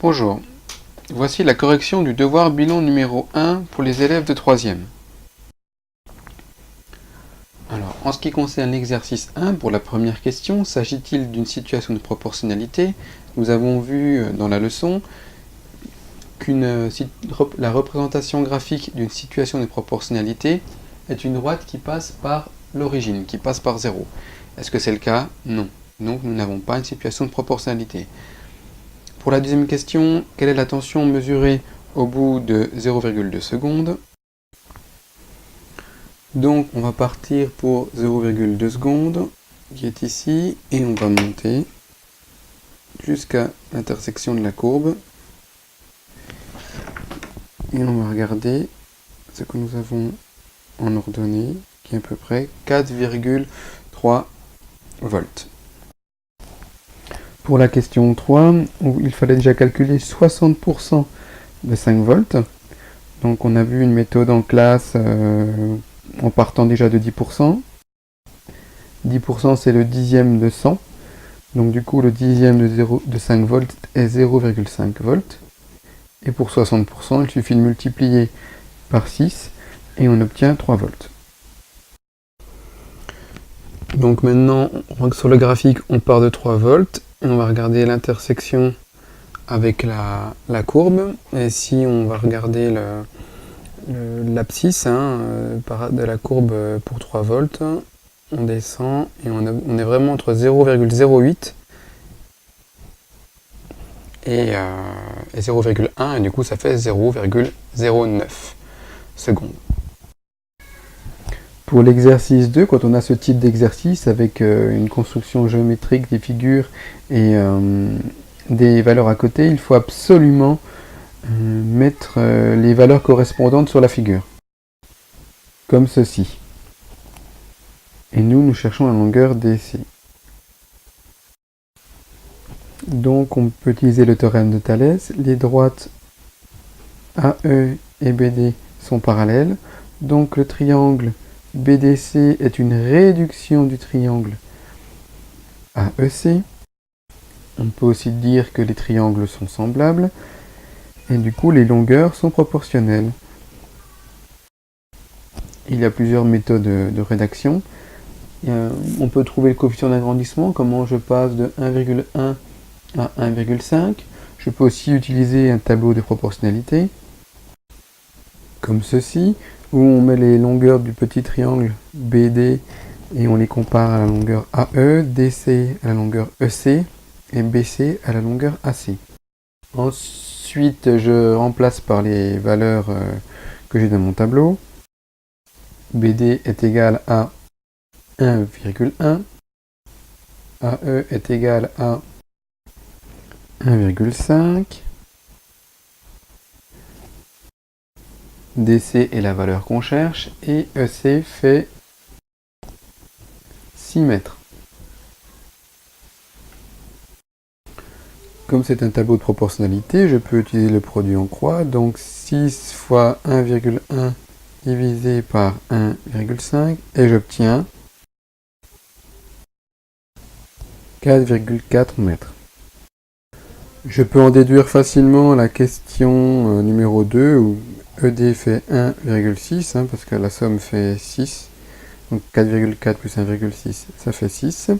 Bonjour, voici la correction du devoir bilan numéro 1 pour les élèves de 3e. Alors, en ce qui concerne l'exercice 1, pour la première question, s'agit-il d'une situation de proportionnalité? Nous avons vu dans la leçon que la représentation graphique d'une situation de proportionnalité est une droite qui passe par l'origine, qui passe par 0. Est-ce que c'est le cas? Non. Donc nous n'avons pas une situation de proportionnalité. Pour la deuxième question, quelle est la tension mesurée au bout de 0,2 secondes? Donc on va partir pour 0,2 secondes, qui est ici, et on va monter jusqu'à l'intersection de la courbe. Et on va regarder ce que nous avons en ordonnée, qui est à peu près 4,3 volts. Pour la question 3, il fallait déjà calculer 60% de 5 volts. Donc on a vu une méthode en classe en partant déjà de 10%. 10% c'est le dixième de 100. Donc du coup le dixième de 5 volts est 0,5 volts. Et pour 60%, il suffit de multiplier par 6 et on obtient 3 volts. Donc maintenant, sur le graphique, on part de 3 volts. Et on va regarder l'intersection avec la courbe. Et ici, on va regarder l'abscisse de la courbe pour 3 volts. On descend et on est vraiment entre 0,08 et 0,1 et du coup ça fait 0,09 secondes. Pour l'exercice 2, quand on a ce type d'exercice avec une construction géométrique des figures et des valeurs à côté, il faut absolument mettre les valeurs correspondantes sur la figure, comme ceci. Et nous cherchons la longueur DC. Donc on peut utiliser le théorème de Thalès. Les droites AE et BD sont parallèles. Donc le triangle BDC est une réduction du triangle AEC. On peut aussi dire que les triangles sont semblables. Et du coup les longueurs sont proportionnelles. Il y a plusieurs méthodes de rédaction. On peut trouver le coefficient d'agrandissement. Comment je passe de 1,1 à 1,5. Je peux aussi utiliser un tableau de proportionnalité, comme ceci, où on met les longueurs du petit triangle BD et on les compare à la longueur AE, DC à la longueur EC et BC à la longueur AC. Ensuite, je remplace par les valeurs que j'ai dans mon tableau. BD est égal à 1,1, AE est égal à 1,5, DC est la valeur qu'on cherche, et EC fait 6 mètres. Comme c'est un tableau de proportionnalité, je peux utiliser le produit en croix, donc 6 fois 1,1 divisé par 1,5, et j'obtiens 4,4 mètres. Je peux en déduire facilement la question numéro 2 où ED fait 1,6 parce que la somme fait 6. Donc 4,4 plus 1,6 ça fait 6.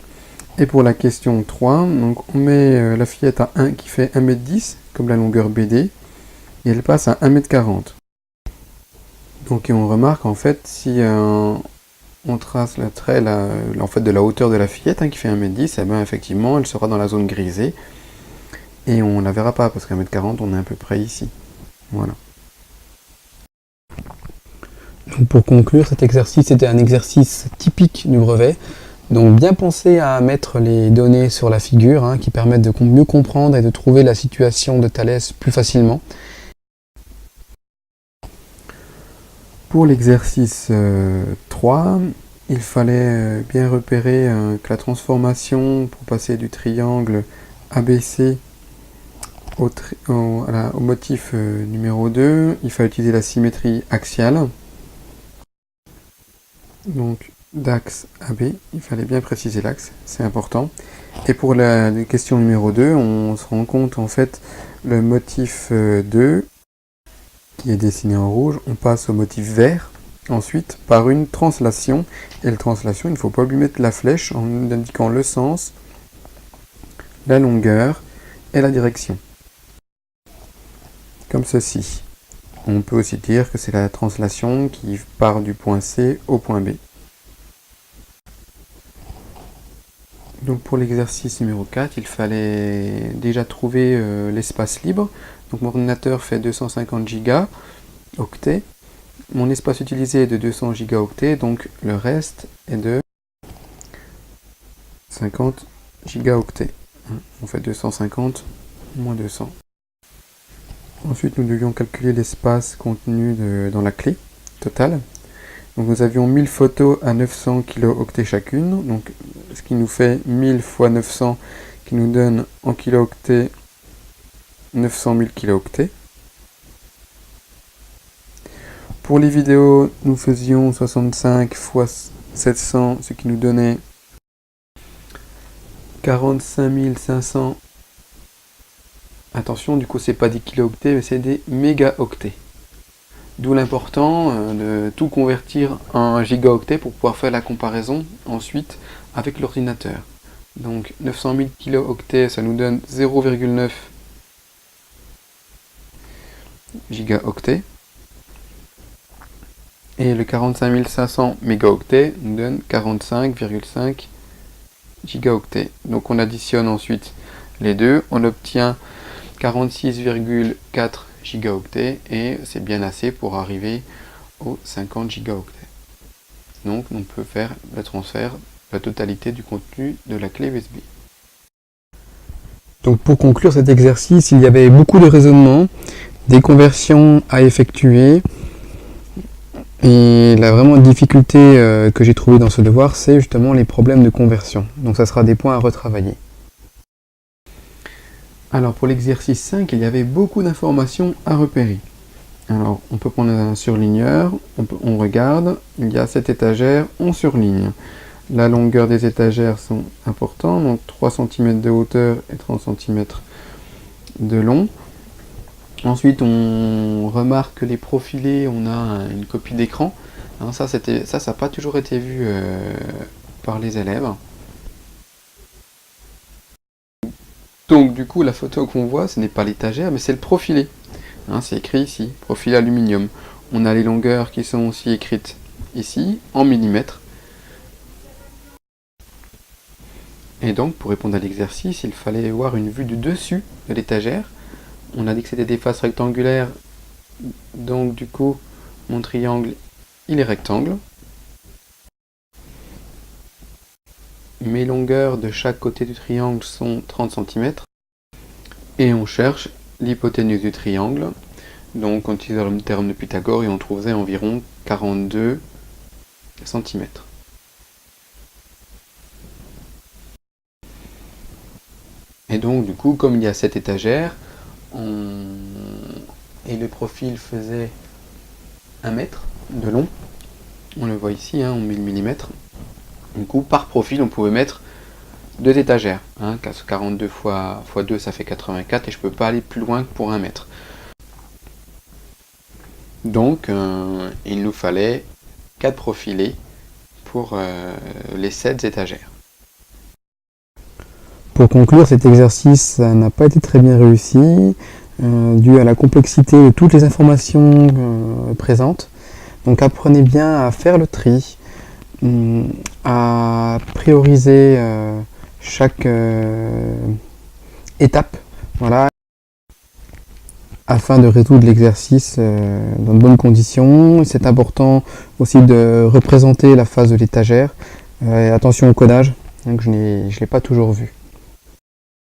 Et pour la question 3, donc on met la fillette à 1 qui fait 1,10 m comme la longueur BD et elle passe à 1,40 m. Donc on remarque en fait si on trace le trait en fait, de la hauteur de la fillette qui fait 1,10 m, et bien effectivement elle sera dans la zone grisée. Et on ne la verra pas parce qu'à 1,40 m, on est à peu près ici. Voilà. Donc pour conclure, cet exercice était un exercice typique du brevet. Donc bien penser à mettre les données sur la figure qui permettent de mieux comprendre et de trouver la situation de Thalès plus facilement. Pour l'exercice 3, il fallait bien repérer que la transformation pour passer du triangle ABC au motif numéro 2, il faut utiliser la symétrie axiale. Donc d'axe AB, il fallait bien préciser l'axe, c'est important. Et pour la question numéro 2, on se rend compte en fait le motif 2 qui est dessiné en rouge, on passe au motif vert, ensuite par une translation. Et la translation, il ne faut pas lui mettre la flèche en indiquant le sens, la longueur et la direction. Comme ceci. On peut aussi dire que c'est la translation qui part du point C au point B. Donc pour l'exercice numéro 4, il fallait déjà trouver l'espace libre. Donc mon ordinateur fait 250 gigaoctets. Mon espace utilisé est de 200 gigaoctets, donc le reste est de 50 gigaoctets. On fait 250 moins 200. Ensuite, nous devions calculer l'espace contenu dans la clé totale. Donc nous avions 1000 photos à 900 kilooctets chacune, donc ce qui nous fait 1000 fois 900 qui nous donne en kilooctets 900 000 kilooctets. Pour les vidéos, nous faisions 65 fois 700, ce qui nous donnait 45 500. Attention, du coup c'est pas des kilooctets, mais c'est des mégaoctets. D'où l'important de tout convertir en gigaoctets pour pouvoir faire la comparaison ensuite avec l'ordinateur. Donc 900 000 kilooctets, ça nous donne 0,9 gigaoctets. Et le 45 500 mégaoctets nous donne 45,5 gigaoctets. Donc on additionne ensuite les deux, on obtient 46,4 gigaoctets et c'est bien assez pour arriver aux 50 gigaoctets. Donc on peut faire le transfert de la totalité du contenu de la clé USB. Donc pour conclure cet exercice, il y avait beaucoup de raisonnements, des conversions à effectuer. Et la vraiment difficulté que j'ai trouvée dans ce devoir, c'est justement les problèmes de conversion. Donc ça sera des points à retravailler. Alors pour l'exercice 5, il y avait beaucoup d'informations à repérer. Alors on peut prendre un surligneur, on regarde, il y a 7 étagères, on surligne. La longueur des étagères sont importantes, donc 3 cm de hauteur et 30 cm de long. Ensuite, on remarque que les profilés, on a une copie d'écran. Hein, ça n'a pas toujours été vu par les élèves. Donc, du coup, la photo qu'on voit, ce n'est pas l'étagère, mais c'est le profilé. Hein, c'est écrit ici, profil aluminium. On a les longueurs qui sont aussi écrites ici, en millimètres. Et donc, pour répondre à l'exercice, il fallait voir une vue du dessus de l'étagère. On a dit que c'était des faces rectangulaires, donc du coup, mon triangle, il est rectangle. Mes longueurs de chaque côté du triangle sont 30 cm. Et on cherche l'hypoténuse du triangle. Donc on utilise le théorème de Pythagore et on trouverait environ 42 cm. Et donc du coup, comme il y a 7 étagères, et le profil faisait 1 mètre de long, on le voit ici, hein, on met le millimètre. Du coup, par profil, on pouvait mettre 2 étagères. Hein, 42 fois 2, ça fait 84, et je ne peux pas aller plus loin que pour 1 mètre. Donc, il nous fallait 4 profilés pour les 7 étagères. Pour conclure, cet exercice n'a pas été très bien réussi, dû à la complexité de toutes les informations présentes. Donc apprenez bien à faire le tri, à prioriser chaque étape, voilà, afin de résoudre l'exercice dans de bonnes conditions. C'est important aussi de représenter la face de l'étagère. Attention au codage, donc je ne l'ai pas toujours vu.